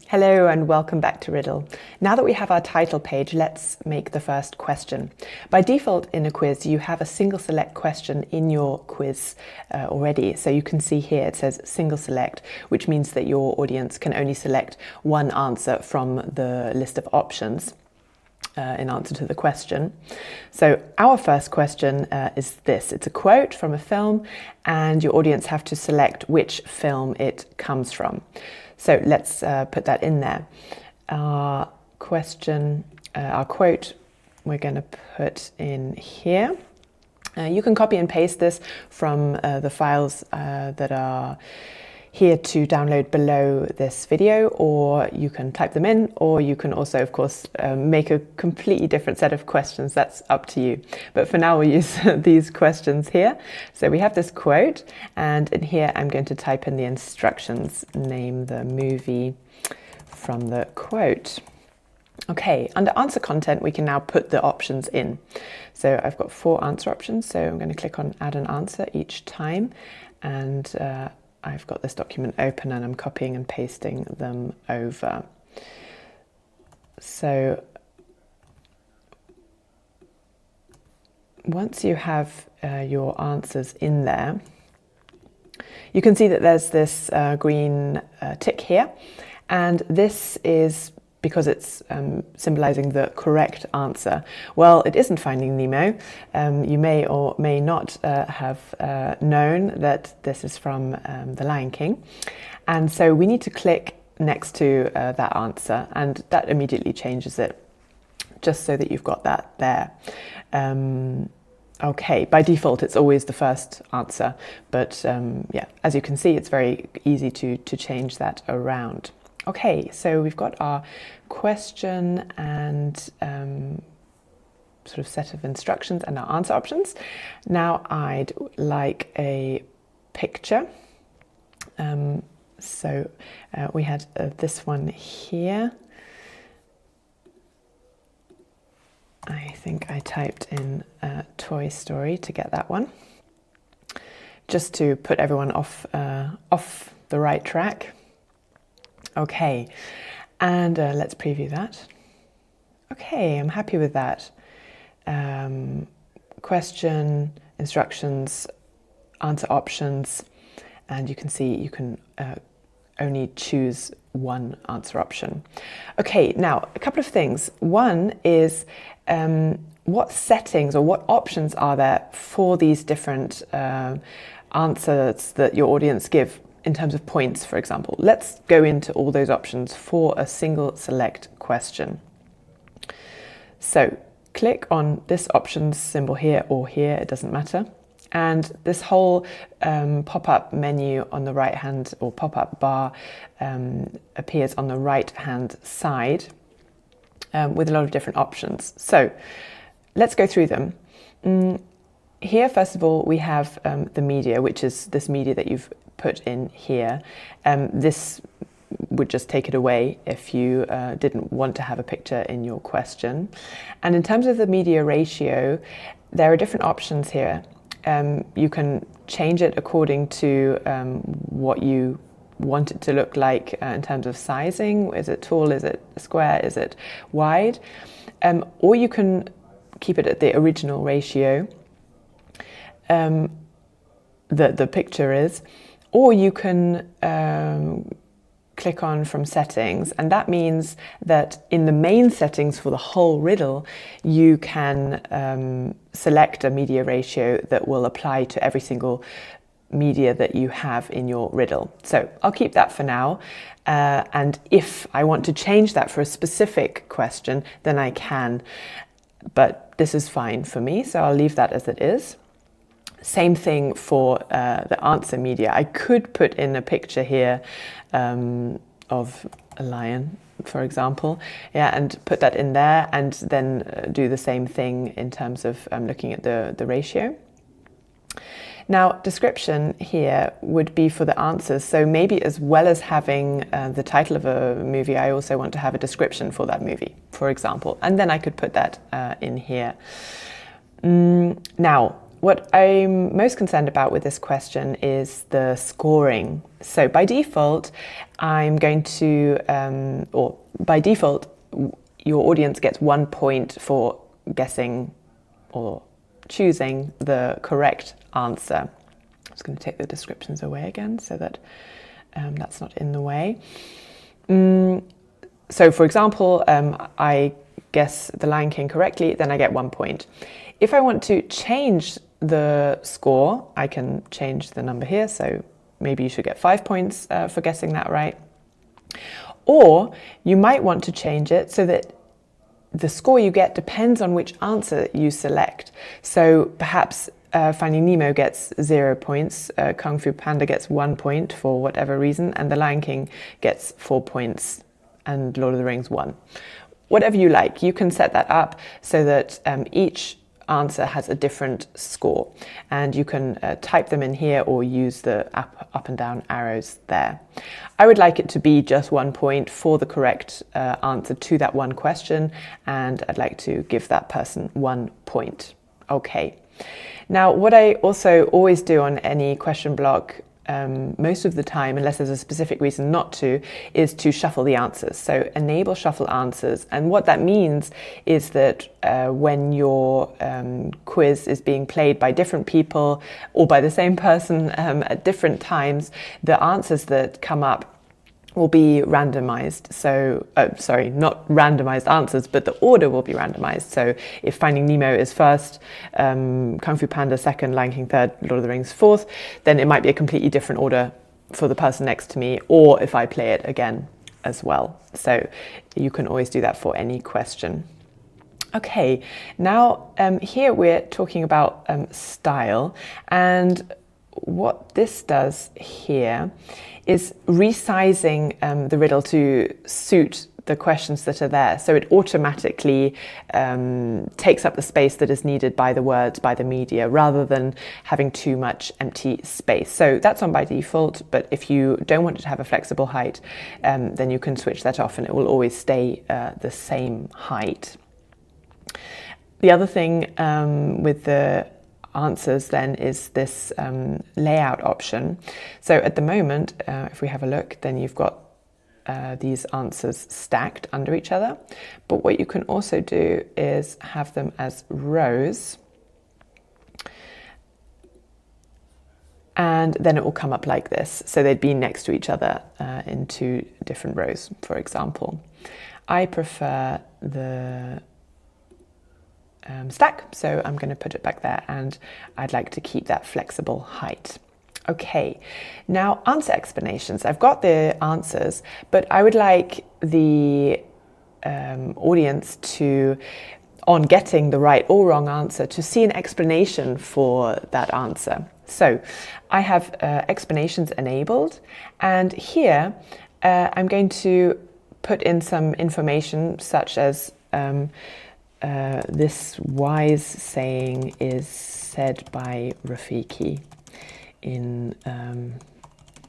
Hello and welcome back to Riddle. Now that we have our title page, let's make the first question. By default in a quiz, you have a single select question in your quiz already. So you can see here it says single select, which means that your audience can only select one answer from the list of options in answer to the question. So our first question is this. It's a quote from a film and your audience have to select which film it comes from. So let's put that in there. Our question, our quote, we're going to put in here. You can copy and paste this from the files that are here to download below this video, or you can type them in, or you can also, of course, make a completely different set of questions. That's up to you. But for now, we'll use these questions here. So we have this quote, and in here, I'm going to type in the instructions, name the movie from the quote. Okay, under answer content, we can now put the options in. So I've got 4 answer options. So I'm going to click on add an answer each time. And I've got this document open and I'm copying and pasting them over. So once you have your answers in there, you can see that there's this green tick here, and this is because it's symbolizing the correct answer. Well, it isn't Finding Nemo. You may or may not have known that this is from The Lion King. And so we need to click next to that answer, and that immediately changes it, just so that you've got that there. Okay, by default, it's always the first answer. But yeah, as you can see, it's very easy to change that around. Okay, so we've got our question and sort of set of instructions and our answer options. Now I'd like a picture. So we had this one here. I think I typed in Toy Story to get that one, just to put everyone off the right track. Okay, and let's preview that. Okay, I'm happy with that. Question, instructions, answer options, and you can see you can only choose one answer option. Okay, now a couple of things. One is what settings or what options are there for these different answers that your audience give in terms of points, for example. Let's go into all those options for a single select question. So click on this options symbol here or here, it doesn't matter. And this whole pop-up menu on the right hand, or pop-up bar, appears on the right hand side with a lot of different options. So let's go through them. Here, first of all, we have the media, which is this media that you've put in here. This would just take it away if you didn't want to have a picture in your question. And in terms of the media ratio, there are different options here. You can change it according to what you want it to look like in terms of sizing. Is it tall? Is it square? Is it wide? Or you can keep it at the original ratio that the picture is. Or you can click on from settings, and that means that in the main settings for the whole riddle, you can select a media ratio that will apply to every single media that you have in your riddle. So I'll keep that for now, and if I want to change that for a specific question, then I can, but this is fine for me, so I'll leave that as it is. Same thing for the answer media. I could put in a picture here of a lion, for example, yeah, and put that in there, and then do the same thing in terms of looking at the ratio. Now, description here would be for the answers. So maybe as well as having the title of a movie, I also want to have a description for that movie, for example, and then I could put that in here. Now, what I'm most concerned about with this question is the scoring. So by default, I'm going to, or by default, your audience gets 1 point for guessing or choosing the correct answer. I'm just going to take the descriptions away again so that that's not in the way. So for example, I guess the Lion King correctly, then I get 1 point. If I want to change the score, I can change the number here. So maybe you should get 5 points for guessing that right. Or you might want to change it so that the score you get depends on which answer you select. So perhaps Finding Nemo gets 0 points, Kung Fu Panda gets 1 point for whatever reason, and The Lion King gets 4 points, and Lord of the Rings 1. Whatever you like, you can set that up so that each answer has a different score, and you can type them in here or use the up and down arrows there. I would like it to be just 1 point for the correct answer to that one question, and I'd like to give that person 1 point. Okay. Now, what I also always do on any question block, most of the time, unless there's a specific reason not to, is to shuffle the answers. So enable shuffle answers. And what that means is that when your quiz is being played by different people or by the same person at different times, the answers that come up will be randomized. So, sorry, not randomized answers, but the order will be randomized. So if Finding Nemo is first, Kung Fu Panda second, Lion King third, Lord of the Rings fourth, then it might be a completely different order for the person next to me, or if I play it again as well. So you can always do that for any question. Okay, now here we're talking about style, and what this does here is resizing the riddle to suit the questions that are there. So it automatically takes up the space that is needed by the words, by the media, rather than having too much empty space. So that's on by default, but if you don't want it to have a flexible height, then you can switch that off and it will always stay the same height. The other thing with the answers then is this layout option. So at the moment, if we have a look, then you've got these answers stacked under each other. But what you can also do is have them as rows, and then it will come up like this. So they'd be next to each other in 2 different rows, for example. I prefer the stack, so I'm going to put it back there, and I'd like to keep that flexible height. Okay, now answer explanations. I've got the answers, but I would like the audience to, on getting the right or wrong answer, to see an explanation for that answer. So I have explanations enabled, and here I'm going to put in some information such as this wise saying is said by Rafiki in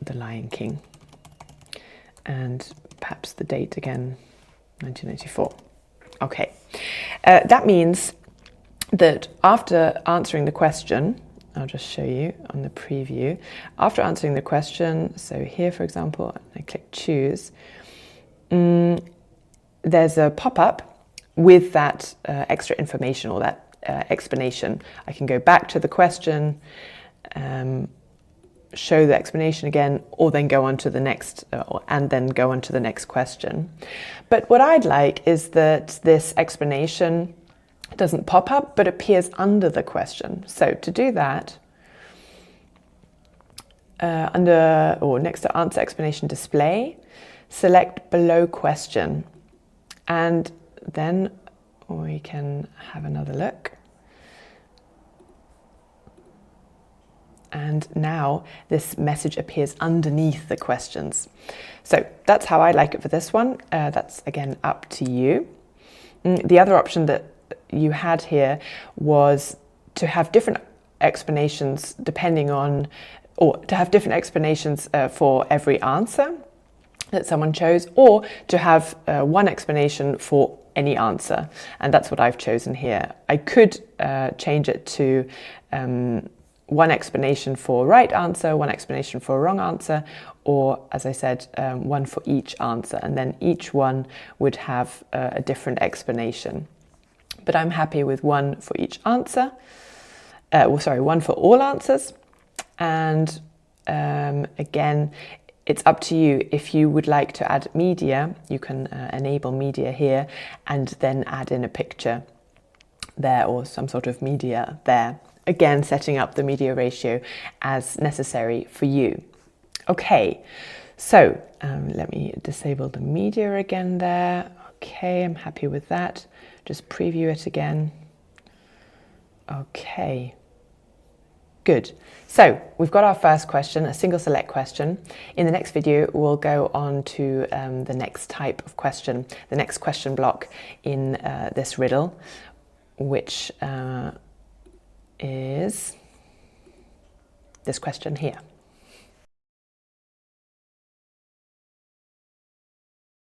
The Lion King, and perhaps the date again, 1994. Okay, that means that after answering the question, I'll just show you on the preview, after answering the question, so here for example, I click choose, there's a pop-up with that extra information or that explanation. I can go back to the question, show the explanation again, or then go on to the next, and then go on to the next question. But what I'd like is that this explanation doesn't pop up, but appears under the question. So to do that, under or next to answer explanation display, select below question, and then we can have another look. And now this message appears underneath the questions. So that's how I like it for this one. That's again up to you. The other option that you had here was to have different explanations depending on, or to have different explanations for every answer that someone chose, or to have one explanation for any answer, and that's what I've chosen here. I could change it to one explanation for right answer, one explanation for a wrong answer, or, as I said, one for each answer, and then each one would have a different explanation. But I'm happy with one for each answer, one for all answers, and again, it's up to you. If you would like to add media, you can enable media here and then add in a picture there or some sort of media there. Again, setting up the media ratio as necessary for you. Okay, so let me disable the media again there. Okay, I'm happy with that. Just preview it again. Okay, good. So we've got our first question, a single select question. In the next video, we'll go on to the next type of question, the next question block in this riddle, which is this question here.